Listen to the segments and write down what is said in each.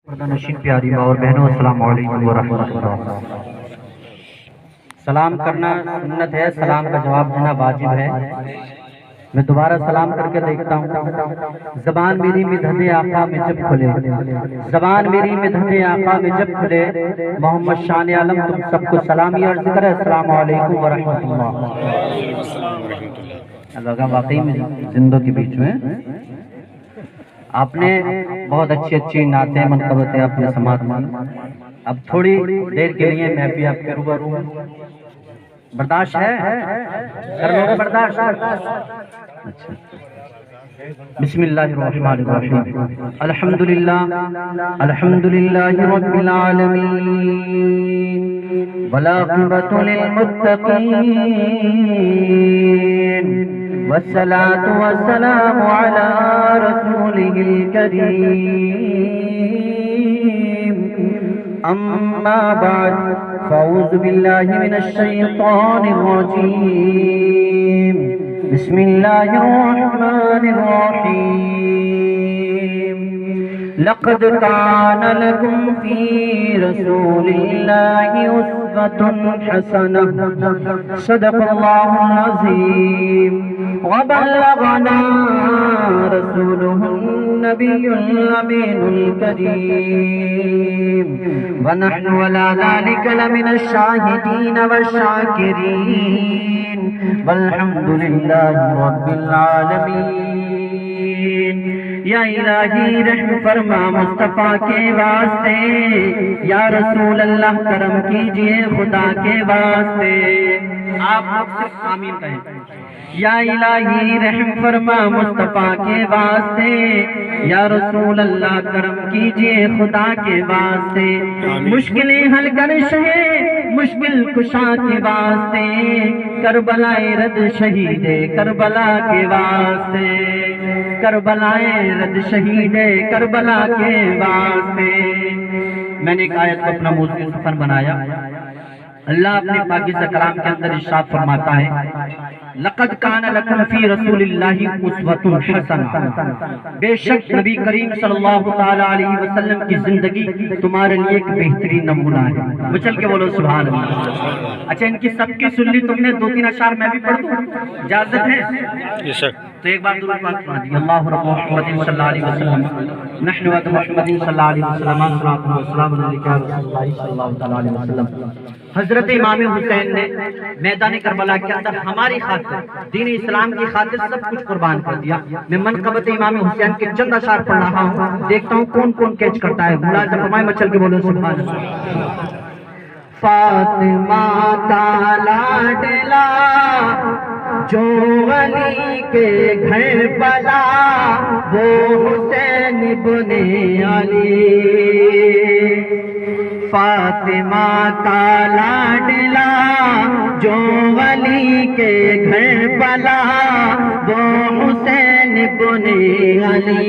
نشین پیاری ماں اور بہنوں، السلام علیکم ورحمۃ اللہ۔ سلام کرنا سنت ہے، سلام کا جواب دینا واجب ہے۔ میں دوبارہ سلام کر کے دیکھتا ہوں۔ زبان میری مدحت آقا میں جب کھلے، زبان میری مدحت آقا میں جب کھلے، محمد شان عالم تم سب کو سلامی عرض کرے، السلام علیکم ورحمۃ اللہ۔ اللہ واقعی میں زندوں کے بیچ میں آپ نے بہت اچھی نعتیں منقبتیں اپنے سماعت میں۔ اب تھوڑی دیر کے لیے میں بھی آپ کے روبرو ہوں، برداشت ہے؟ کر لو گے برداشت؟ اچھا، بسم اللہ الرحمن الرحیم۔ الحمدللہ الحمدللہ رب العالمین والعاقبۃ للمتقین والصلاة والسلام على رسوله الكريم أما بعد فأعوذ بالله من الشيطان الرجيم بسم الله الرحمن الرحيم لقد كان لكم في رسول الله أسوة حسنة صدق الله العظيم وبلغنا رسوله النبي الأمين الكريم ونحن على ذلك لمن الشاهدين والشاكرين والحمد لله رب العالمين۔ یا الہی رحم فرما مصطفیٰ کے واسطے، یا رسول اللہ کرم کیجئے خدا کے واسطے۔ آپ صرف آمین کہیں۔ یا الہی رحم فرما مصطفیٰ کے واسطے، یا رسول اللہ کرم کیجئے خدا کے واسطے۔ مشکلیں حل کر شہ مشکل کشا کے واسطے، کربلا رد شہید کربلا کے واسطے، کربلا رد شہید کربلا کے واسطے۔ میں نے ایک آیت کو اپنا موضوع سخن بنایا۔ اللہ اپنے پاکیزہ کلام کے اندر ارشاد فرماتا ہے، لقد کان لکم فی رسول اللہ اسوۃ حسنہ، بے شک نبی کریم صلی اللہ تعالی علیہ وسلم کی زندگی تمہارے لیے ایک بہترین نمونہ ہے۔ مچل کے بولو سبحان اللہ۔ اچھا، ان کی سب کی سن لی تم نے، دو تین اشعار میں بھی پڑھ دوں، اجازت ہے؟ تو ایک بار درود پاک پڑھ دیجیے، اللہ رب محمد صلی اللہ علیہ وسلم نحن و محمد صلی اللہ علیہ وسلم صلاۃ و سلام علیک یا رسول اللہ صلی اللہ تعالی علیہ وسلم۔ حضرت امام حسین نے میدان کربلا کے اندر ہماری خاطر، دین اسلام کی خاطر سب کچھ قربان کر دیا۔ میں منقبت امام حسین کے چند اشعار پڑھ رہا ہوں، دیکھتا ہوں کون کون کیچ کرتا ہے۔ ملازم فرمائے، مچل کے بولو سبحان اللہ۔ فاطمہ کا لاڈلا جو علی کے گھر پلا، وہ حسین بن علی۔ فاطمہ کا لاڈلا جو علی کے گھر پلا، وہ حسین بن علی۔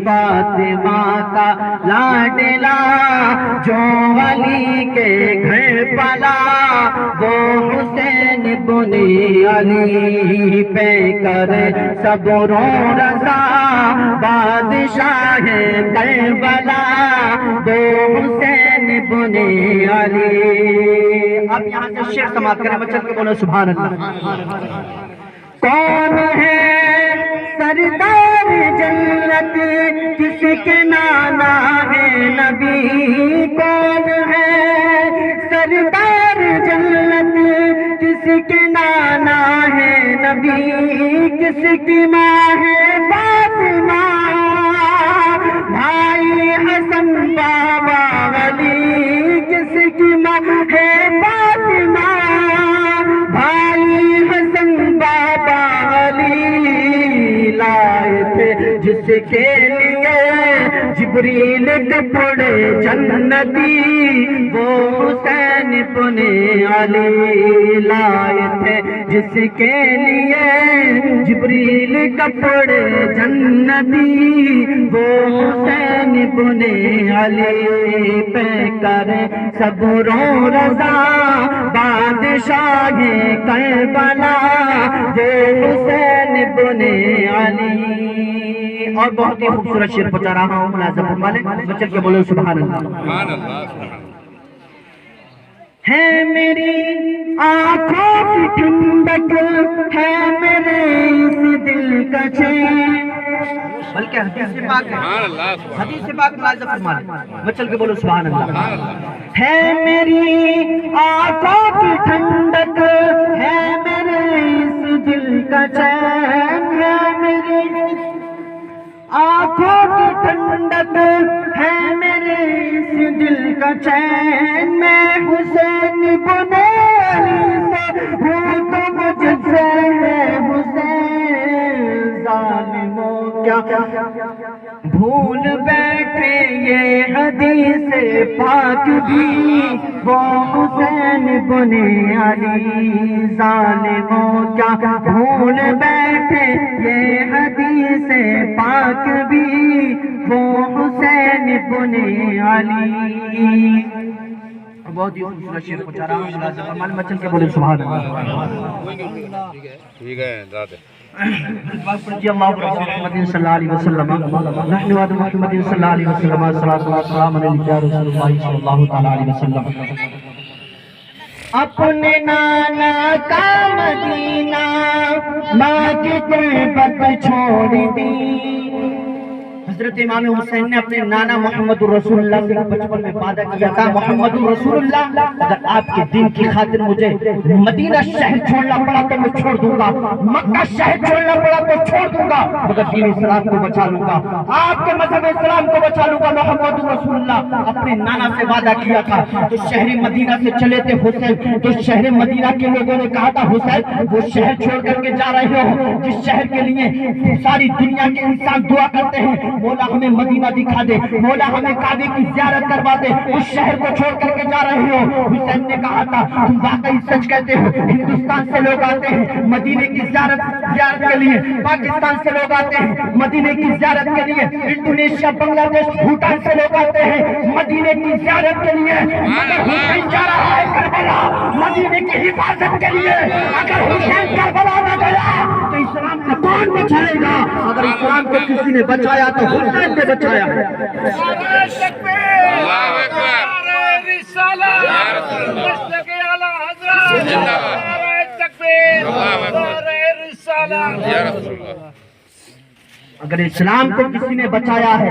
فاطمہ کا لاڈلا جو علی کے گھر پلا، وہ حسین بن علی۔ پہ کر صبر و رضا بادشاہ کربلا، وہ حسین بن علی۔ اب یہاں سے شعر سماعت کریں، بچہ کے بولو سبحان اللہ۔ کون ہے سردار جنت جس کے نانا ہے نبی؟ کون ہے سردار جنت جس کے نانا ہے نبی؟ کس کی ماں ہے فاطمہ، بھائی حسن بابا علی؟ کس کی ماں ہے فاطمہ، بھائی حسن بابا علی؟ لائے تھے جس کے لیے جبریل کپڑے جنتی، وہ حسین بن علی۔ لائے تھے جس کے لیے جبریل کپڑے جنتی، وہ حسین بن علی۔ پہ کر صبر و رضا بادشاہ کربلا، وہ حسین بن علی۔ اور بہت ہی خوبصورت شعر پڑھا رہا ہوں، ملازم فرما لیں, چل کے بولو سبحان اللہ. ہے میری آنکھوں کی ٹھنڈک, ہے میرے اس دل کا چین, بلکہ حدیث پاک ہے, حدیث پاک ملاحظہ فرما لیں, چل کے بولو سبحان اللہ. ہے میری آنکھوں کی ٹھنڈک, ہے میرے اس دل کا چین, ہے میری آنکھوں کی ٹھنڈک, ہے میرے اس دل کا چین. میں حسین بن علی سے ہوں تو مجھ سے ہے حسین, ظالموں کیا بھول بیٹھے یہ حدیث پاک بھی, وہ حسین بن علی. ظالموں کیا بھول بیٹھے یہ حدیث پاک بھی, وہ حسین بن علی. بہت ہی خوبصورت شعر پہنچا رہا ہوں, مال مچل کے بولے سبحان اللہ. ٹھیک ہے جی اللہ محمد صلی اللہ علیہ وسلم, نحن وعد محمد صلی اللہ علیہ وسلم, صلاۃ والسلام علیہ یا رسول اللہ صلی اللہ تعالی علیہ وسلم. اپنے نانا کا مدینہ ماں کی تربت چھوڑ دی. حضرت امام حسین نے اپنے نانا محمد رسول اللہ سے بچپن میں وعدہ کیا تھا, محمد رسول اللہ اگر آپ کے دین کی خاطر مجھے مدینہ شہر چھوڑنا پڑا تو میں چھوڑ دوں گا, مکہ شہر چھوڑنا پڑا تو چھوڑ دوں گا, مگر دین اسلام کو بچا لوں گا, آپ کے مذہب اسلام کو بچا لوں گا. محمد رسول اللہ اپنے نانا سے وعدہ کیا تھا. تو شہر مدینہ سے چلے تھے حسین, تو شہر مدینہ کے لوگوں نے کہا تھا حسین وہ شہر چھوڑ کر کے جا رہے ہو جس شہر کے لیے ساری دنیا کے انسان دعا کرتے ہیں, مولا ہمیں مدینہ دکھا دے, مولا ہمیں کعبے کی زیارت کروا دے, اس شہر کو چھوڑ کر کے جا رہے ہو. حسین نے کہا تھا تم واقعی سچ کہتے ہو, ہندوستان سے لوگ آتے ہیں مدینے کی زیارت کے لیے, پاکستان سے لوگ آتے ہیں مدینے کی زیارت کے لیے, انڈونیشیا, بنگلہ دیش, بھوٹان سے لوگ آتے ہیں مدینے کی زیارت کے لیے, مگر حسین جا رہا ہے کربلا مدینے کی حفاظت کے لیے. اگر حسین کربلا نہ گیا تو اسلام کو کون بچائے گا؟ اگر اسلام کو کسی نے بچایا تو حسین نے بچایا. اگر اسلام کو کسی نے بچایا ہے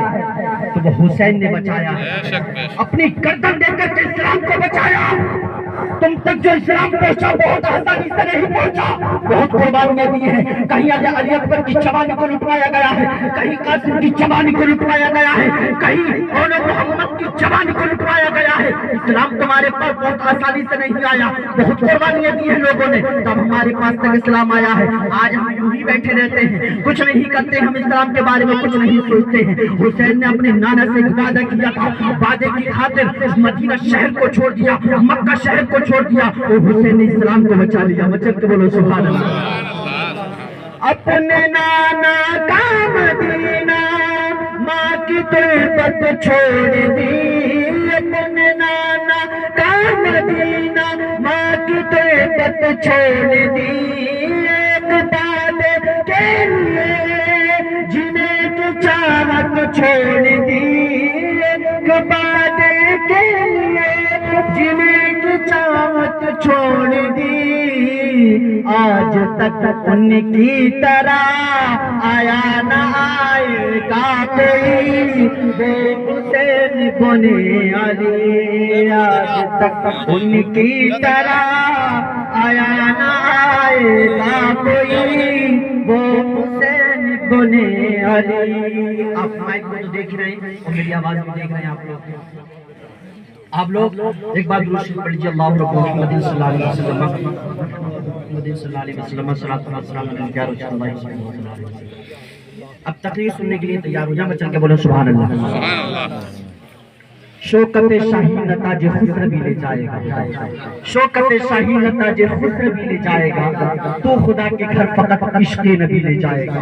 تو وہ حسین نے بچایا ہے, اپنی گردن دے کر کے اسلام کو بچایا. تم تک جو اسلام پہنچا بہت آسانی سے نہیں پہنچا, بہت قربانیاں دی ہیں. کہیں علی اکبر کی جوانی کو لٹوایا گیا ہے, کہیں قاسم کی جوانی کو لٹوایا گیا ہے, کہیں اولو محمد کی جوانی کو لٹوایا گیا ہے. اسلام تمہارے پاس بہت آسانی سے نہیں آیا, بہت قربانیاں دی ہیں لوگوں نے, تب ہمارے پاس تک اسلام آیا ہے. آج ہم یوں ہی بیٹھے رہتے ہیں, کچھ نہیں کرتے, ہم اسلام کے بارے میں کچھ نہیں سوچتے ہیں. حسین نے اپنے نانا سے وعدہ کیا تھا, وعدے کی خاطر مدینہ شہر کو چھوڑ دیا, مکہ شہر کو چھوڑ دیا, اور حسین نے اسلام کو بچا لیا. مچل کے بولو سبحان اللہ. اپنے نانا کا مدینہ ماں کی تربت چھوڑ دی, اپنے نانا کا مدینہ ماں کی تربت چھوڑ دی. ایک بات کے لیے جنہیں کی چاہت چھوڑ دی, ایک بات کے لیے جنہیں کی چاہت چھوڑ دی. آج تک ان کی طرح آیا نہ آئے گا کوئی وہ حسین بن علی. آج تک ان کی طرح آیا نہ آئے گا کوئی وہ حسین بن علی. آپ مائک کو تو دیکھ رہے ہیں اور میری آواز بھی دیکھ رہے ہیں آپ لوگ ایک بار درود شریف پڑھ لیجیے. اللہ رب محمد صلی اللہ علیہ وسلم, محمد صلی اللہ علیہ وسلم, صلاۃ والسلام علیہ یا رسول اللہ صلی اللہ علیہ وسلم. اب تقریر سننے کے لیے تیار ہو جائیں, میں چل کے بولو سبحان اللہ. شوکت شاہی نتاج خسر بھی لے جائے گا, شوکت شاہی نتاج خسر بھی لے جائے گا, تو خدا کے گھر فقط عشق نبی لے جائے گا,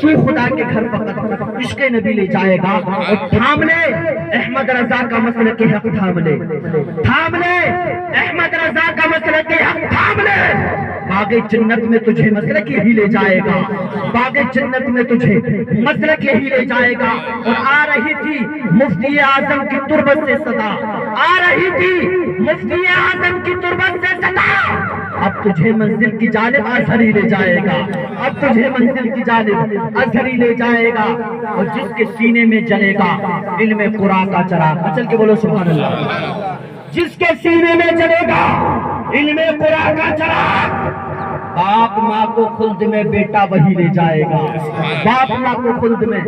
تو خدا کے گھر فقط عشق نبی لے جائے گا. اور تھام لے احمد رضا کا مسلک حق, تھام لے, تھام لے احمد رضا کا مسلک حق, تھام لے. باغ جنت میں تجھے مسلک یہی لے جائے گا، باغ جنت میں تجھے مسلک یہی لے جائے گا۔ اور آ رہی تھی مفتی اعظم کی تربت سے صدا، آ رہی تھی مفتی اعظم کی تربت سے صدا، اب تجھے منزل کی جانب ازہر ہی لے جائے گا، اب تجھے منزل کی جانب ازہر ہی لے جائے گا۔ اور جس کے سینے میں جلے گا علم قرآن کا چراغ، چل کے بولو سبحان اللہ، جس کے سینے میں جلے گا علم قرآن کا چراغ، باپ ماں کو خلد میں بیٹا وہی لے جائے گا، باپ ماں کو خلد میں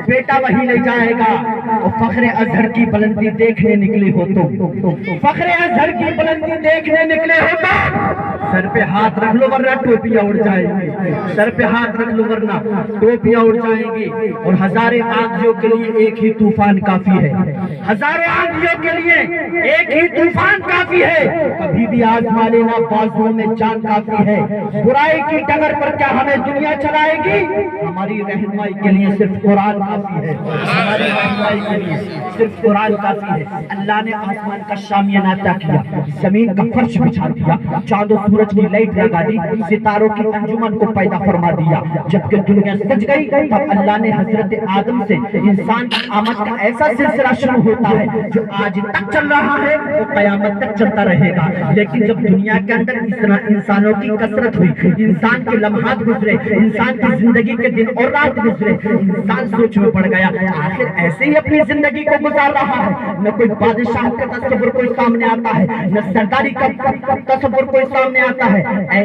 بیٹا وہی لے جائے گا۔ اور فخر ازہر کی بلندی دیکھنے نکلے ہو تو، فخر ازہر کی بلندی دیکھنے نکلے ہو تو سر پہ ہاتھ رکھ لو ورنہ ٹوپیاں اڑ جائیں گی، سر پہ ہاتھ رکھ لو ورنہ ٹوپیاں اڑ جائیں گی۔ اور ہزارے آندھیوں کے لیے ایک ہی طوفان کافی ہے، ہزاروں آندھیوں کے لیے ایک ہی طوفان کافی ہے، کبھی بھی آزما لینا بازوؤں میں جان کافی ہے۔ برائی کی ڈگر پر کیا ہمیں دنیا چلائے گی، ہماری رہنمائی کے لیے صرف قرآن کافی ہے، ہماری رہنمائی کے لیے صرف قرآن کافی ہے۔ اللہ نے آسمان کا شامیانہ عطا کیا، زمین کا فرش بچھا دیا، چاند و سورج کی لائٹ لگا دی، ستاروں کی انجمن کو پیدا فرما دیا۔ جبکہ دنیا سج گئی تب اللہ نے حضرت آدم سے انسان کی آمد کا ایسا سلسلہ شروع ہوتا ہے جو آج تک چل رہا ہے وہ قیامت تک چلتا رہے گا۔ لیکن جب دنیا کے اندر انسانوں کی کثرت ہوئی، انسان کے لمحات گزرے، انسان کی زندگی کے دن اور رات گزرے، انسان سوچ میں پڑ گیا آخر ایسے ہی اپنی زندگی کو گزار رہا ہے، نہ کوئی بادشاہ کا تصور کوئی سامنے آتا ہے، نہ سرداری کا تصور کوئی سامنے آتا ہے۔ اے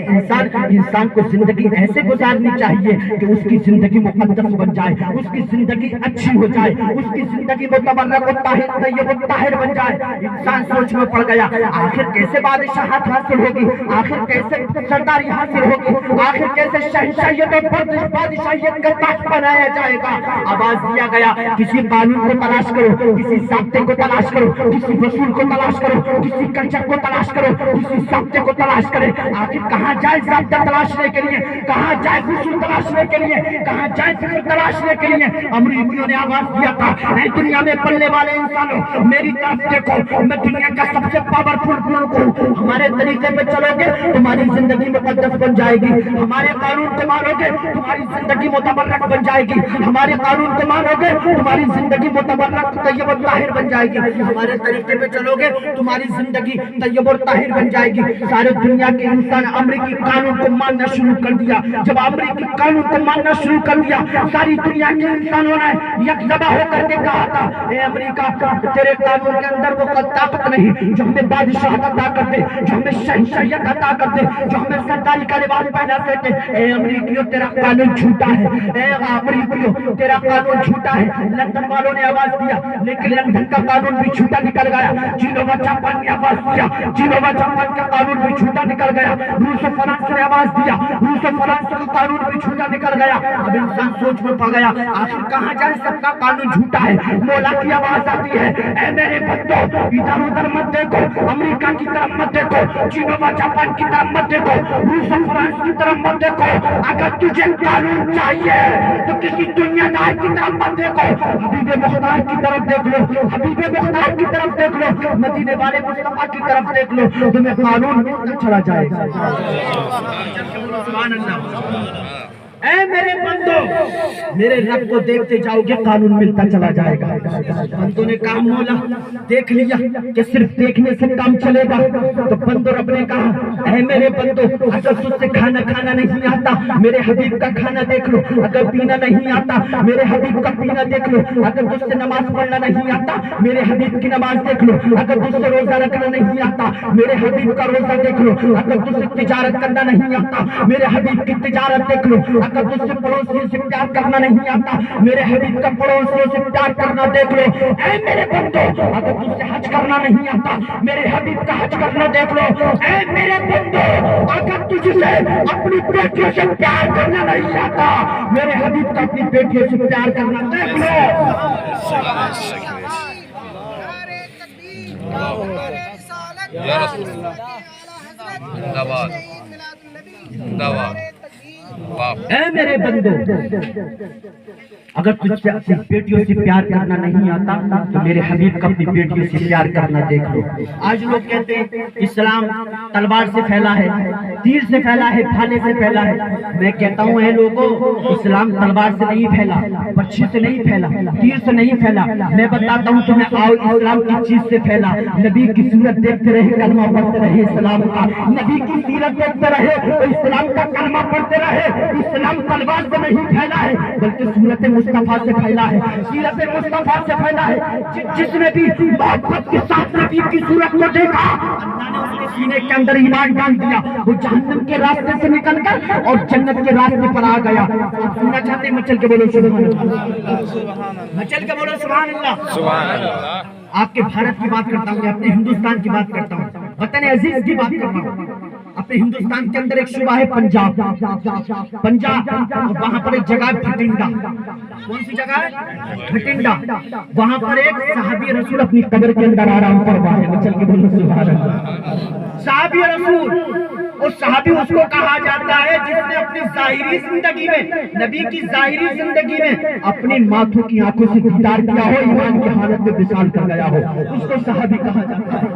انسان کو زندگی ایسے گزارنی چاہیے کہ اس کی زندگی مقدس بن جائے، اس کی زندگی اچھی ہو جائے، اس کی زندگی متبرک و طاہر طیب و طاہر بن جائے۔ انسان سوچ میں پڑ گیا آخر کیسے بادشاہت حاصل ہوگی، آخر کیسے سرداری حاصل ہوگی، آخر کیسے شہنشاہیت اور بادشاہیت کا تاج بنایا جائے گا۔ آواز دیا گیا کسی قانون کو تلاش کرو، کسی ضابطے کو تلاش کرو، کسی اصول کو تلاش کرو، کسی کلچر کو تلاش کرو، کسی ضابطے کو تلاش کرے۔ آخر کہاں جائے ضابطہ تلاشنے کے لیے، کہاں جائے اصول تلاشنے کے لیے، کہاں جائے فکر تلاشنے کے لیے؟ امریکیوں نے آواز دیا تھا اے دنیا میں پلنے والے انسانوں میری طرف دیکھو، میں دنیا کا سب سے پاورفل ملک ہوں، ہمارے طریقے پہ چلو گے تمہاری زندگی مقدس بن جائے گی، ہمارے قانون کو مانو گے تمہاری زندگی متبرک بن جائے گی، ہمارے قانون کو مانو گے تمہاری زندگی متبرک طیب و طاہر بن جائے گی، ہمارے طریقے پہ چلو گے تمہاری زندگی طیب اور طاہر بن جائے گی۔ سارے دنیا کے انسان امریکی قانون کو ماننا شروع کر دیا۔ جب امریکی قانون کو ماننا شروع کر دیا ساری دنیا کے انسانوں نے یک ذبح ہو کر کے کہا تھا اے امریکہ تیرے قانون کے اندر وہ طاقت نہیں جو ہمیں بادشاہت عطا کر دے، جو ہمیں شہنشاہیت عطا کر دے، جو ہمیں سرداری کا لباس پہنا سکے۔ اے امریکیوں تیرا قانون جھوٹا ہے، اے امریکیوں تیرا قانون جھوٹا ہے۔ لندن والوں نے آواز دیا لیکن لندن کا قانون بھی جھوٹا نکل گیا۔ جنوبا جاپان نے آواز دیا، جنوبا جاپان کا قانون بھی جھوٹا نکل گیا۔ روس و فرانس نے آواز دیا، روس و فرانس کا قانون بھی جھوٹا نکل گیا۔ اب انسان سوچ میں پڑ گیا آخر کہاں جائے، سب کا قانون جھوٹا ہے۔ مولا کی آواز آتی ہے اے میرے بندو ادھر ادھر مت دیکھو، امریکہ کی طرف مت دیکھو، جنوبا جاپان کی طرف مت دیکھو، روس و فرانس کی طرف مت دیکھو۔ اگر تجھے قانون چاہیے تو کسی دنیا دار کی طرف مت دیکھو، حبیب مختار کی طرف دیکھ لو، حبیب مختار کی طرف دیکھ لو، مدینے والے مصطفیٰ کی طرف دیکھ لو، تمہیں قانون چلا جائے گا۔ سبحان اللہ۔ اے میرے بندو میرے رب کو دیکھتے جاؤ گے قانون ملتا چلا جائے گا۔ بندوں نے کہا مولا دیکھ لیا کہ صرف دیکھنے سے کام چلے گا، تو بندو رب نے کہا اے میرے بندو اگر تجھ سے کھانا نہیں آتا میرے حبیب کا کھانا دیکھ لو، اگر پینا نہیں آتا میرے حبیب کا پینا دیکھ لو، اگر تجھ سے نماز پڑھنا نہیں آتا میرے حبیب کی نماز دیکھ لو، اگر تجھ سے روزہ رکھنا نہیں آتا میرے حبیب کا روزہ دیکھ لو، اگر تجھ سے تجارت کرنا نہیں آتا میرے حبیب کی تجارت دیکھ لو، اگر تجھ سے پڑوسیوں سے پیار کرنا نہیں آتا میرے حبیب کا پڑوسیوں سے پیار کرنا دیکھ لو۔ اے میرے بندو اگر تجھ سے حج کرنا نہیں آتا میرے حبیب کا حج کرنا دیکھ لو۔ اے میرے بندو اگر تجھ سے اپنی بیٹیوں سے پیار کرنا نہیں آتا میرے حبیب کا اپنی بیٹیوں سے پیار کرنا دیکھ لو۔ یا رسول اللہ زندہ باد۔ اے میرے بندو اگر تجھ سے اپنی بیٹیوں سے پیار کرنا نہیں آتا تو میرے حبیب کا اپنی بیٹیوں سے پیار کرنا دیکھ لو۔ آج لوگ کہتے ہیں اسلام تلوار سے پھیلا ہے، تیر سے پھیلا ہے، بھالے سے پھیلا ہے۔ میں کہتا ہوں اے لوگوں، اسلام تلوار سے نہیں پھیلا، بچے سے نہیں پھیلا، تیر سے نہیں پھیلا۔ میں بتاتا ہوں تمہیں، آؤ اسلام کی چیز سے پھیلا۔ نبی کی صورت دیکھتے رہے، کلمہ پڑھتے رہے اسلام کا، نبی کی سیرت دیکھتے رہے اسلام کا کلمہ پڑھتے رہے۔ اسلام تلوار سے نہیں پھیلا ہے بلکہ صورت مصطفیٰ سے پھیلا ہے، سیرت مصطفیٰ سے پھیلا ہے۔ جس نے بھی محبت کے ساتھ نبی کی صورت کو دیکھا، اللہ نے اس کے سینے کے اندر ایمان ڈال دیا، وہ جہنم کے راستے سے نکل کر اور جنت کے راستے پر آ گیا۔ آپ سننا چاہتے ہیں؟ مچل کے بولو سبحان اللہ، مچل کے بولو سبحان اللہ، سبحان اللہ۔ آپ کے بھارت کی بات کرتا ہوں، اپنے ہندوستان کی بات کرتا ہوں، وطن عزیز کی بات کرتا ہوں۔ اپنے ہندوستان کے اندر ایک صوبہ ہے پنجاب، وہاں پر ایک جگہ ہے بھٹنڈا۔ کون سی جگہ ہے؟ بھٹنڈا۔ وہاں پر ایک صحابی رسول اپنی قبر کے اندر آرام فرما ہے۔ چل کے بولو سبحان اللہ۔ صحابی رسول، اور صحابی اس کو کہا جاتا ہے جس نے اپنی ظاہری زندگی میں، نبی کی ظاہری زندگی میں اپنی ماتھوں کی آنکھوں سے دیدار کیا ہو، ایمان کی حالت میں وصال کر گیا ہو، اس کو صحابی کہا جاتا ہے۔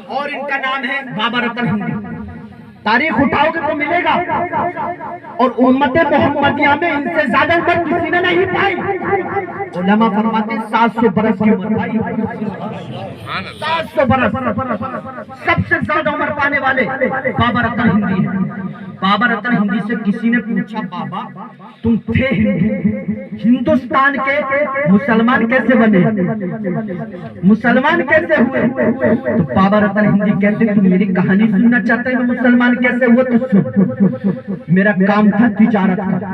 اور ان کا نام ہے بابا رتن ہندی۔ تاریخ اٹھاؤ گے تو ملے گا، اور امت محمدیہ میں ان سے زیادہ عمر کسی نے نہیں پائی۔ علماء فرماتے 700 برس کی عمر پائی، 700 برس۔ سب سے زیادہ عمر پانے والے بابا رتن ہندی ہیں۔ بابا رتن ہندی سے کسی نے پوچھا، بابا تم تھے ہندو، ہندوستان کے مسلمان کیسے بنے، مسلمان کیسے ہوئے؟ تو بابا رتن ہندی کہتے ہیں تم میری کہانی سننا چاہتے ہیں میں مسلمان کیسے ہوا تو سن۔ میرا کام تھا تجارت کا،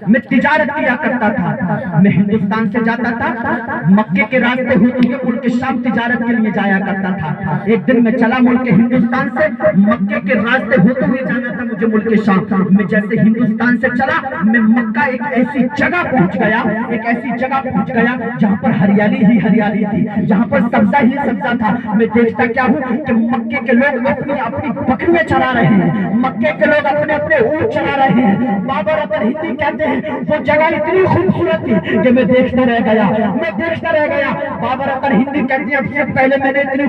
میں تجارت کیا کرتا تھا، میں ہندوستان سے جاتا تھا، مکے کے راستے ہوتے ہوئے ملک شام تجارت کے لیے جایا کرتا تھا۔ ایک دن میں چلا ملک ہندوستان سے مکے کے راستے ہوتے ہوئے جانا تھا مجھے ملک شام۔ میں جیسے ہندوستان سے چلا، میں مکہ ایک ایسی جگہ پہنچ گیا، ایک ایسی جگہ پہنچ گیا جہاں پر ہریالی ہی ہریالی تھی، جہاں پر سبزہ ہی سبزہ تھا۔ میں دیکھتا کیا ہوں کہ مکے کے لوگ اپنی اپنی بکریاں چرا رہے ہیں، مکے کے لوگ اپنے اپنے اونٹ چرا رہے ہیں۔ بابا رتن ہندی کہتے ہیں وہ جگہ اتنی خوبصورت تھی کہ میں دیکھتا رہ گیا، میں دیکھتا رہ گیا۔ بابا رتن ہندی کہتے ہیں اب سے پہلے میں نے اتنی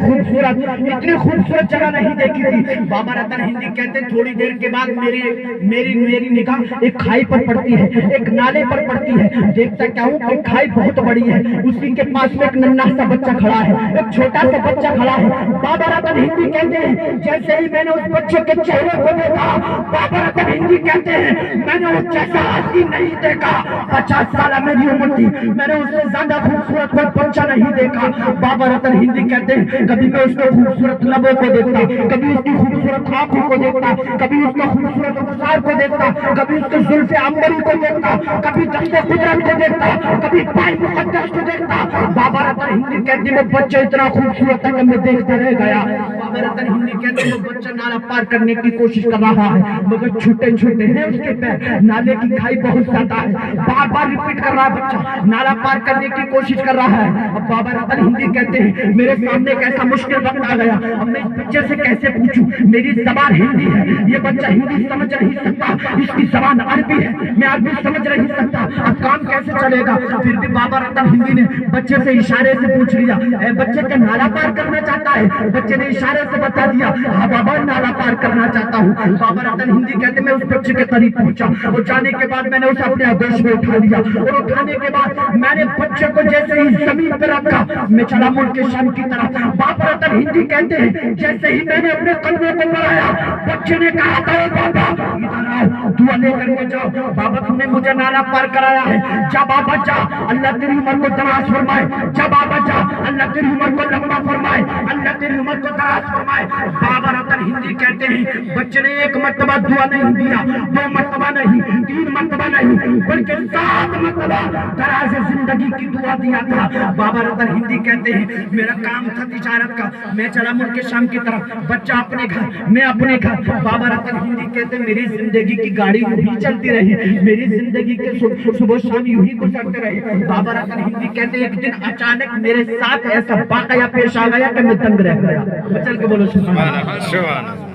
خوبصورت جگہ نہیں دیکھی تھی۔ بابا رتن ہندی کہتے ہیں تھوڑی دیر کے بعد میری نگاہ ایک کھائی پر پڑتی ہے، ایک نالے پر پڑتی ہے۔ دیکھتا کیا ہوں کہ کھائی بہت بڑی ہے، اسی کے پاس میں ایک ننھا سا بچہ کھڑا ہے، ایک چھوٹا سا بچہ کھڑا ہے۔ بابا رتن ہندی کہتے ہیں جیسے ہی میں نے اس بچے کے چہرے کو دیکھا، بابا رتن ہندی کہتے ہیں میں نے اس جیسا حسین نہیں دیکھا۔ 50 سالہ میری عمر تھی، میں نے اس سے زیادہ خوبصورت کوئی بچہ نہیں دیکھا۔ بابا رتن ہندی کہتے ہیں کبھی میں اس کے خوبصورت لبوں کو دیکھتا، کبھی اس کی خوبصورت آنکھوں کو دیکھتا، کبھی اس کے خوبصورت رخسار کو دیکھتا، کبھی اس کے زلف عنبری کو دیکھتا، کبھی دست قدرت کو دیکھتا، کبھی پائے مقدس کو دیکھتا۔ بابا رتن ہندی کہتے ہیں وہ بچہ اتنا خوبصورت ہے کہ میں دیکھتے رہ گیا۔ بابا رتن ہندی کہتے ہیں وہ بچہ نالا پار کرنے کی کوشش کر رہا ہے مگر چھوٹے چھوٹے ہیں اس کے پیر، نالے کی کھائی بہت زیادہ ہے، بار بار ریپیٹ کر رہا ہے بچہ، نالا پار کرنے کی کوشش کر رہا ہے۔ اب بابا رتن ہندی کہتے ہیں میرے سامنے ایک ایسا مشکل وقت آ گیا، اب میں اس بچے سے کیسے پوچھوں، میری زبان ہندی ہے، یہ بچہ ہندی سمجھ نہیں سکتا، اس کی زبان عربی ہے، میں عربی سمجھ نہیں سکتا، اب کام کیسے چلے گا؟ پھر بھی بابا رتن ہندی نے بچے سے اشارے سے پوچھ لیا، اے بچے کا نالا پار کرنا چاہتا ہے؟ بچے نے اشارے سے بتا دیا ہاں بابا نالا پار کرنا چاہتا ہوں۔ بابا رتن ہندی کہتے میں اس بچے کے قریب پہنچا اور جانے کے بعد میں نے اسے اپنے آگوش میں اٹھا لیا اور اٹھانے کے بعد میں نے بچے کو جیسے ہی زمین پر رکھا میں چلا ملک شام کی طرف۔ بابا رتن ہندی کہتے ہیں جیسے ہی میں نے اپنے قدموں کو بڑھایا بچے نے کہا تھا بابا ادھر آؤ دعا لے کر کے جاؤ، بابا تم نے مجھے نالا پار کرایا ہے، جا بابا جا، اللہ تیری عمر کو دراز فرمائے، جا بابا جا، اللہ تیری عمر کو لمبا فرمائے، اللہ تیری عمر کو دراز فرمائے۔ بابا رتن ہندی کہتے ہیں بچے نے ایک مرتبہ دعا نہیں دیا، 2 مرتبہ نہیں، 3 مرتبہ نہیں، بلکہ 7 مرتبہ دراز زندگی کی دعا دیا تھا۔ بابا رتن ہندی کہتے ہیں میرا کام تھا تجارت کا، میں چلا ملک شام کی طرف، بچہ اپنے گھر میں اپنے گھر۔ بابا رتن ہندی کہتے ہیں میری زندگی کی گاڑی یوں ہی چلتی رہی، میری زندگی کے صبح شام یوں ہی گزرتے رہے۔ بابا رتن ہندی کہتے ہیں ایک دن اچانک میرے ساتھ ایسا واقعہ پیش آ گیا کہ میں دنگ رہ گیا۔ چل کے بولو سبحان اللہ۔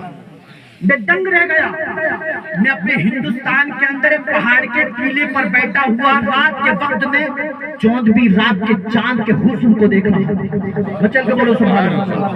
میں دنگ رہ گیا. میں اپنے ہندوستان کے اندر ایک پہاڑ کے ٹیلے پر بیٹھا ہوا رات کے وقت میں 14ویں رات کے چاند کے حسن کو دیکھ رہا تھا. بچل کے بولو سبحان اللہ.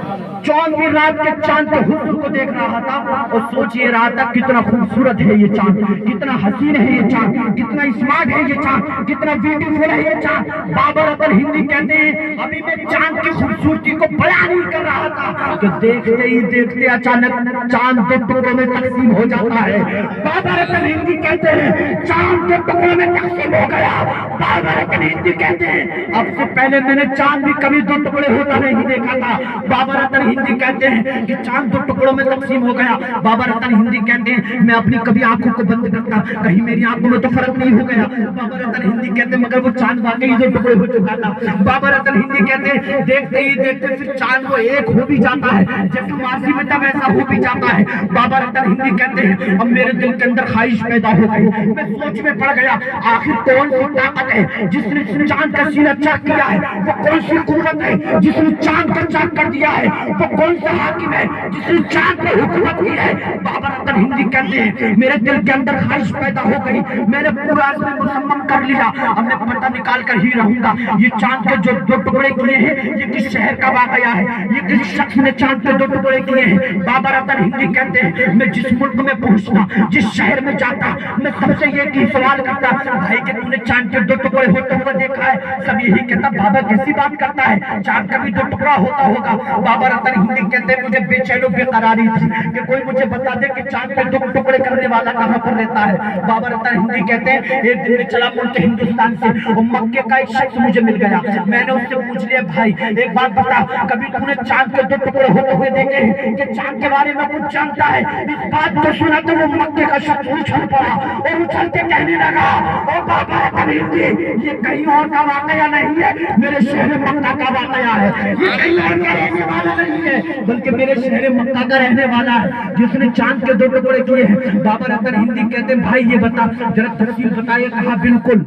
14ویں رات کے چاند کے حسن کو دیکھ رہا تھا اور سوچ یہ رہا تھا کتنا خوبصورت ہے یہ چاند, کتنا حسین ہے یہ چاند, کتنا اسمارٹ ہے یہ چاند, کتنا بیوٹیفل ہے یہ چاند. بابر اعظم ہندی کہتے ہیں ابھی میں چاند کی خوبصورتی کو بیان نہیں کر رہا تھا کہ دیکھتے ہی دیکھتے اچانک چاند دو ٹکڑوں میں تقسیم ہو جاتا ہے. بابر اعظم ہندی کہتے ہیں چاند کے ٹکڑوں میں تقسیم ہو گیا. بابر اعظم ہندی کہتے ہیں اب سے پہلے میں نے چاند بھی کبھی دو ٹکڑے ہوتا نہیں دیکھا تھا. بابر اعظم ہندی کہتے ہیں کہ چاند دو ٹکڑوں میں تقسیم ہو گیا. بابر اعظم ہندی کہتے ہیں میں اپنی کبھی آنکھوں کو بند کرتا کہیں میری آنکھوں میں تو فرق نہیں ہو گیا. بابر اعظم ہندی کہتے ہیں مگر وہ چاند واقعی دو ٹکڑے ہو چکا تھا. بابر اعظم ہندی کہتے ہیں دیکھتے ہی دیکھتے پھر چاند وہ ایک ہو بھی جاتا ہے جیسے ماضی میں تھا ویسا ہو بھی جاتا ہے. بابر اعظم ہندی کہتے ہیں اب میرے دل کے اندر خواہش پیدا ہو گئی. میں سوچ میں پڑ گیا آخر کون سی طاقت ہے جس نے چاند کا سینہ چاک کیا ہے, وہ کون سی قوت ہے جس نے چاند کا چاک کر دیا ہے, وہ کون سا حاکم ہے جس نے چاند پر حکومت کی ہے. بابر اعظم ہندی کہتے ہیں میرے دل کے اندر خواہش پیدا ہو گئی. میں نے پورا عزم مصمم کر لیا اب میں پتہ نکال کر ہی رہوں گا یہ چاند کے جو دو ٹکڑے کیے ہیں یہ کس شہر کا واقعہ ہے, یہ کس شخص نے چاند کے دو ٹکڑے کیے ہیں. بابر اعظم ہندی کہتے ہیں میں جس ملک میں پہنچتا جس شہر میں جاتا میں سب سے یہ کی سوال کرتا بھائی کہ تو نے چاند کے دو ٹکڑے ہوتے ہوئے دیکھا ہے. سب یہی کہتا بابا کیسی بات کرتا ہے چاند کا بھی دو ٹکڑا ہوتا ہوگا. بابر اعظم ہندی کہتے ہیں مجھے بے چین و بے قراری تھی کہ کوئی مجھے بتا دے کہ چاند کے دو ٹکڑے کرنے والا کہاں پر رہتا ہے. بابر اعظم ہندی کہتے ہیں ایک دن میں چلا ملک ہندوستان سے وہ مکے کا ایک شخص مجھے مل گیا. میں نے اس سے پوچھ لیا بھائی ایک بات بتا کبھی تو نے چاند کے دو ٹکڑے ہوتے ہوئے دیکھے ہیں کہ چاند کے بارے میں کچھ جانتا ہے. اس بات کو سنا تو وہ مکے کا شخص اچھل پڑا اور اچھل کے کہنے لگا او بابا اعظم ہندی یہ کہیں اور کا واقعہ نہیں ہے میرے شہر مکہ کا واقعہ ہے. یہ کہیں اور کا رہنے والا نہیں ہے بلکہ میرے شہر مکہ کا رہنے والا ہے جس نے چاند کے دو ٹکڑے کیے ہیں. بابر اعظم ہندی کہتے ہیں بھائی یہ بتا ذرا تفصیل بتائیے. کہا بالکل.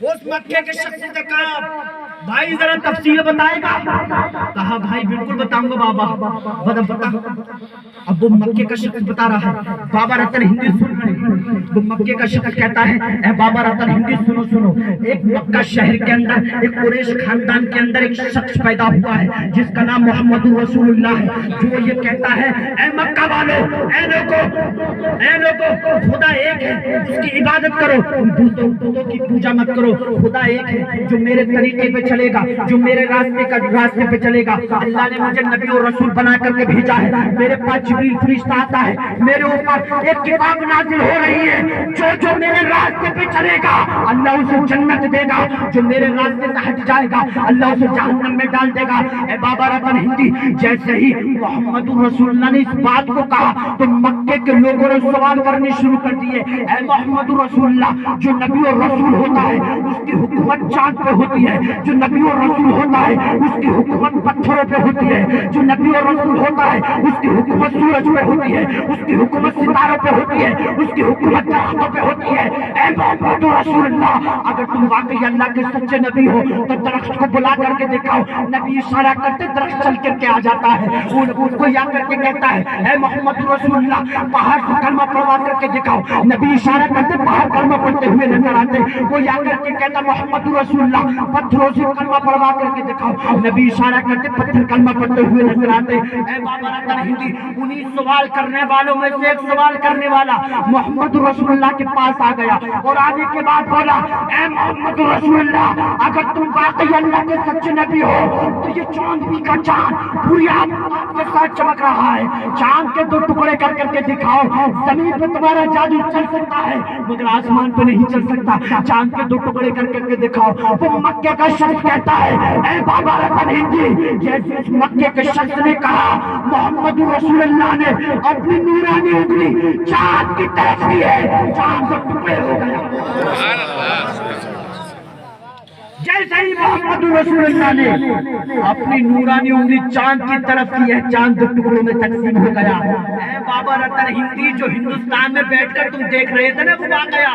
اس مکے کے شخص سے کہا بھائی ذرا تفصیل بتائے گا. کہا بھائی بالکل بتاؤں گا بابا بتا. اب وہ مکے کا شخص بتا رہا ہے. بابر اعظم ہندی سن رہے ہیں. وہ مکے کا شخص کہتا ہے اے بابر اعظم ہندی سنو ایک مکہ شہر کے اندر ایک قریش خاندان کے اندر ایک شخص پیدا ہوا ہے جس کا نام محمد رسول اللہ ہے جو یہ کہتا ہے اے مکہ والو اے لوگوں خدا ایک ہے اس کی عبادت کرو بتوں کی پوجا مت کرو. خدا ایک ہے جو میرے طریقے پہ چلے گا جو میرے راستے پہ چلے گا. اللہ نے مجھے نبی اور رسول بنا کر کے بھیجا ہے. میرے پاس جبریل فرشتہ آتا ہے میرے اوپر ایک کتاب نازل ہو رہی ہے جو میرے راستے پہ چلے گا اللہ اسے جنت دے گا, جو میرے راستے سے ہٹ جائے گا اللہ اسے جہنم میں ڈال دے گا. اے بابر اعظم ہندی جیسے ہی محمد رسول اللہ نے اس بات کو کہا تو مکے کے لوگوں نے سوال کرنے شروع کر دیے اے محمد رسول اللہ جو نبی اور رسول ہوتا ہے اس کی حکومت چاند پہ ہوتی ہے, جو نبی اور رسول ہوتا ہے اس کی حکومت پتھروں پہ ہوتی ہے, جو نبی اور رسول ہوتا ہے اس کی حکومت سورج پہ ہوتی ہے, اس کی حکومت ستاروں پہ ہوتی ہے, اس کی حکومت درختوں پہ ہوتی ہے. اے محمد رسول اللہ اگر تم واقعی اللہ کے سچے نبی ہو تو درخت کو بلا کر کے دکھاؤ. نبی اشارہ کرتے درخت چل کر کے آ جاتا ہے. ان کو یا کر کے کہتا ہے اے محمد رسول اللہ پہاڑ سے کلمہ پڑھوا کر کے دکھاؤ. نبی اشارہ کرتے پہاڑ کلمہ پڑھتے ہوئے نظر آتے. وہ یا کر کے کہتا محمد رسول اللہ پتھروں سے کلمہ پڑھوا کر کے دکھاؤ. نبی اشارہ کرتے پتھر کلمہ پڑھتے ہوئے نظر آتے. اے بابر اعظم ہندی انہی سوال کرنے والوں میں سے ایک سوال کرنے والا محمد رسول اللہ کے پاس آ گیا اور آنے کے بعد بولا اے محمد رسول اللہ اگر تم واقعی اللہ کے سچے نبی ہو تو یہ چاندنی کا چاند پوری آفتاب کے ساتھ چمک رہا ہے. چاند کے دو ٹکڑے کر کر کے دکھاؤ. زمین پہ تمہارا جادو چل سکتا ہے مگر آسمان پہ نہیں چل سکتا. چاند کے دو ٹکڑے کر کر کے دکھاؤ. وہ مکے کا شخص کہتا ہے اے بابر اعظم ہندی جیسے اس مکے کے شخص نے کہا محمد رسول اللہ نے اپنی نورانی انگلی چاند کی طرف کی ہے. چاند دو ٹکڑے ہو گیا. جیسے ہی محمد رسول اللہ نے اپنی نورانی انگلی چاند کی طرف کی ہے چاند دو ٹکڑوں میں تقسیم ہو گیا. اے بابر اعظم ہندی جو ہندوستان میں بیٹھ کر تم دیکھ رہے تھے نا وہ واقعہ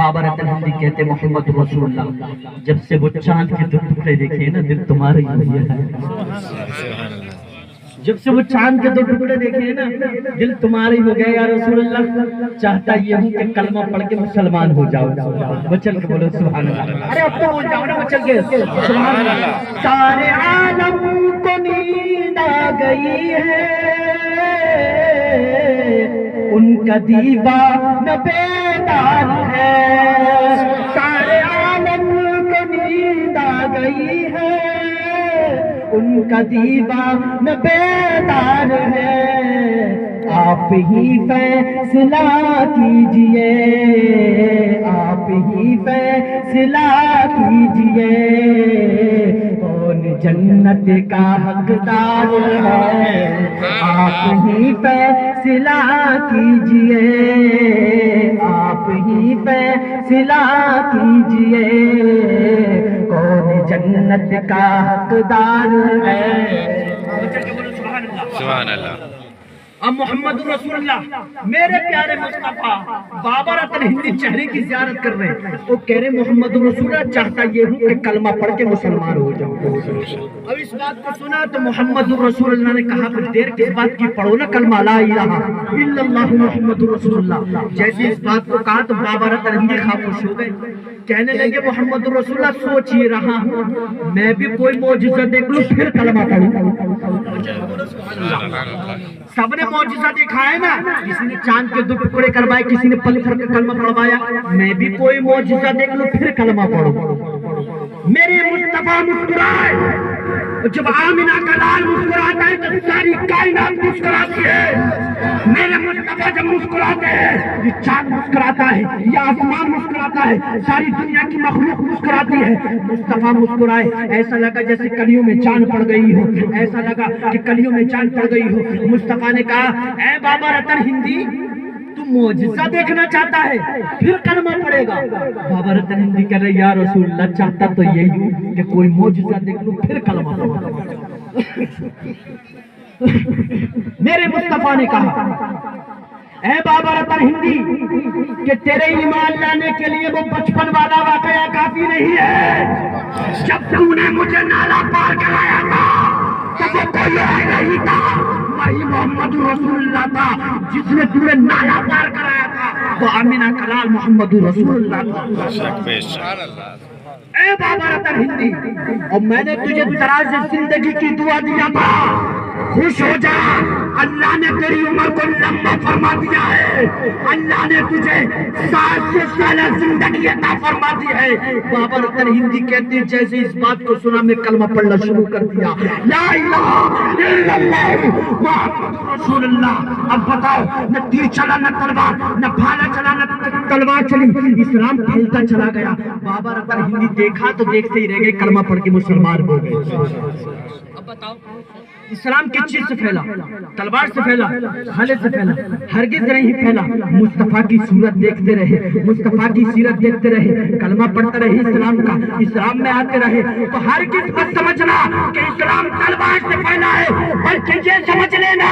بابا رتن ہندی کہتے محمد رسول اللہ جب سے وہ چاند کے دو ٹکڑے دیکھے نا دل تمہارا ہی ہو گیا ہے. جب سے وہ چاند کے دو ٹکڑے دیکھے نا دل تمہارا ہی ہو گیا یا رسول اللہ. چاہتا یہ ہوں کہ کلمہ پڑھ کے مسلمان ہو جاؤ. بچل کے بولو سبحان اللہ. ارے اب تو بول جاؤ نا بچل کے سبحان اللہ. سارے عالم کو نیند آ گئی ہے ان کا دیوانہ بیدار ہے. سارے عالم کو نیند آ گئی ہے ان کا دیوانہ بیدار ہے. آپ ہی فیصلہ کیجئے آپ ہی فیصلہ کیجئے کون جنت کا حقدار ہے. آپ ہی فیصلہ کیجئے آپ ہی فیصلہ کیجئے کون جنت کا حقدار ہے. سبحان اللہ. اب محمد رسول اللہ میرے پیارے مصطفیٰ بابا رتن ہندی چہرے کی زیارت کر رہے ہیں. وہ کہہ رہے محمد رسول اللہ چاہتا یہ ہوں کہ کلمہ پڑھ کے مسلمان ہو جاؤں. اب اس بات کو سنا تو محمد رسول اللہ نے کہا کچھ دیر کس بات کی پڑھو نا کلمہ لا الہ الا اللہ محمد رسول اللہ. جیسے اس بات کو کہا تو بابا رتن ہندی خاموش ہو گئے. کہنے لگے محمد رسول اللہ سوچ ہی رہا ہوں میں بھی کوئی معجزہ دیکھ لوں پھر کلمہ پڑھوں. سب نے معجزہ دیکھا ہے نا. کسی نے چاند کے دو ٹکڑے کروائے کسی نے پتھر کا کلمہ پڑھوایا. میں بھی کوئی معجزہ دیکھ لوں پھر کلمہ پڑھوں. میرے مصطفیٰ مسکرائے. جب آمینہ کا لال مسکراتا ہے تو ساری کائنات مسکراتی ہے. میرے مصطفیٰ جب مسکراتے ہیں یہ چاند مسکراتا ہے یہ آسمان مسکراتا ہے ساری دنیا کی مخلوق مسکراتی ہے. مصطفیٰ مسکرائے ایسا لگا جیسے کلیوں میں چاند پڑ گئی ہو. ایسا لگا کہ کلیوں میں چاند پڑ گئی ہو. مصطفیٰ نے کہا اے بابا رتن ہندی تو معجزہ دیکھنا چاہتا ہے پھر کلمہ پڑھے گا. بابا رتن ہندی کہہ رہے یا رسول اللہ چاہتا تو یہی ہوں کہ کوئی معجزہ دیکھ لوں پھر کلمہ پڑھوں. میرے مصطفیٰ نے کہا اے بابا رتن ہندی کہ تیرے ایمان لانے کے لیے وہ بچپن والا واقعہ کافی نہیں ہے. جب تو نے مجھے نالا پار کرایا تھا تب وہ کوئی اور نہیں تھا وہی محمد رسول اللہ تھا جس نے تجھے نالا پار کرایا تھا. وہ آمینہ کا لال محمد رسول اللہ تھا. اے بابا رتن ہندی اور میں نے تجھے دراز زندگی کی دعا دیا تھا. خوش ہو جا اللہ نے تیری عمر کو لمبا فرما دیا ہے. اللہ نے تجھے 60 سالہ زندگی عطا فرما دی ہے. بابا رتن ہندی کہتے ہیں جیسے اس بات کو سنا میں کلمہ پڑھنا شروع کر دیا لا الہ الا اللہ محمد رسول اللہ. اب بتاؤ نہ تیر چلا نہ تلوار نہ بھالا چلا نہ تلوار چلی. اسلام پھیلتا چلا گیا. بابا رتن ہندی دیکھا تو دیکھتے ہی رہ گئے کلمہ پڑھ کے مسلمان ہو گئے. اب بتاؤ اسلام کس چیز سے پھیلا؟ تلوار سے پھیلا بھالے سے پھیلا ہرگز نہیں پھیلا. مصطفیٰ کی صورت دیکھتے رہے مصطفیٰ کی سیرت دیکھتے رہے کلمہ پڑھتے رہے اسلام کا اسلام میں آتے رہے. تو ہرگز مت سمجھنا کہ اسلام تلوار سے پھیلا ہے بلکہ یہ سمجھ لینا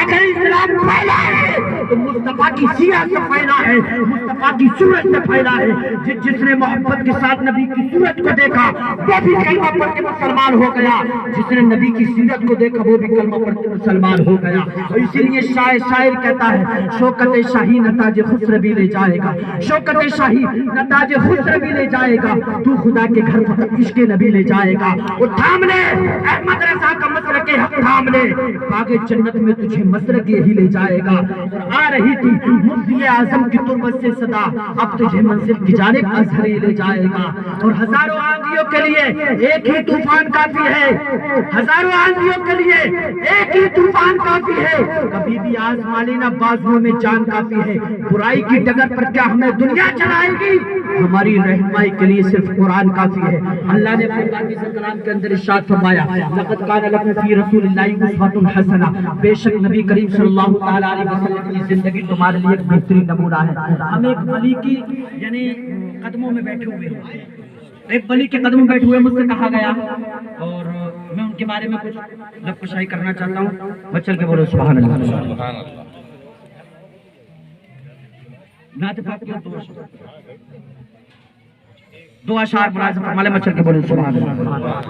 اگر اسلام پھیلا ہے تو مصطفیٰ کی سیرت سے پھیلا ہے مصطفیٰ کی صورت سے پھیلا ہے. جس نے محبت کے ساتھ نبی کی صورت کو دیکھا وہ بھی کلمہ پڑھ کے مسلمان ہو گیا. جس نے نبی کی سیرت کو دیکھا وہ بھی کلمہ پڑھ کے مسلمان ہو گیا. اور اسی لیے شاعر کہتا ہے شوکت شاہی نتاج خسر بھی لے جائے گا. شوکت شاہی نتاج خسر بھی لے جائے گا. تو خدا کے گھر فقط عشق نبی لے جائے گا. وہ تھام لے احمد رضا کا مسلک حق تھام لے باغ جنت میں تجھے مسلک یہی لے جائے گا. اور آ رہی تھی مفتی اعظم کی تربت سے صدا اب تجھے منزل کی جانب ازہر لے جائے گا. اور ہزاروں آندھیوں کے لیے ایک ہی طوفان کافی ہے. ہزاروں آندھیوں کے لیے ایک ہی طوفان کافی ہے. کبھی بھی آزما لینا بازوؤں میں جان کافی ہے. برائی کی ڈگر پر کیا ہمیں دنیا چلائے گی ہماری رہنمائی کے لیے صرف قرآن کافی ہے. اللہ نے فرقان سے کلام کے اندر ارشاد فرمایا لقد کان لکم فی رسول اللہ اسوۃ حسنہ. بے شک نبی کریم صلی اللہ تعالی علیہ وسلم کی زندگی تمہارے لیے ایک بہترین نمونہ ہے. ہم ایک ولی کی یعنی قدموں میں بیٹھے ہوئے ہیں. ایک ولی کے قدموں میں بیٹھے ہوئے مجھ سے کہا گیا اور میں ان کے بارے میں کچھ لفظ کشائی کرنا چاہتا ہوں. بچل کے بولو سبحان اللہ. نعت پاک کی دو اشعار ملازم فرمالے مچل کے بولے سبحان اللہ.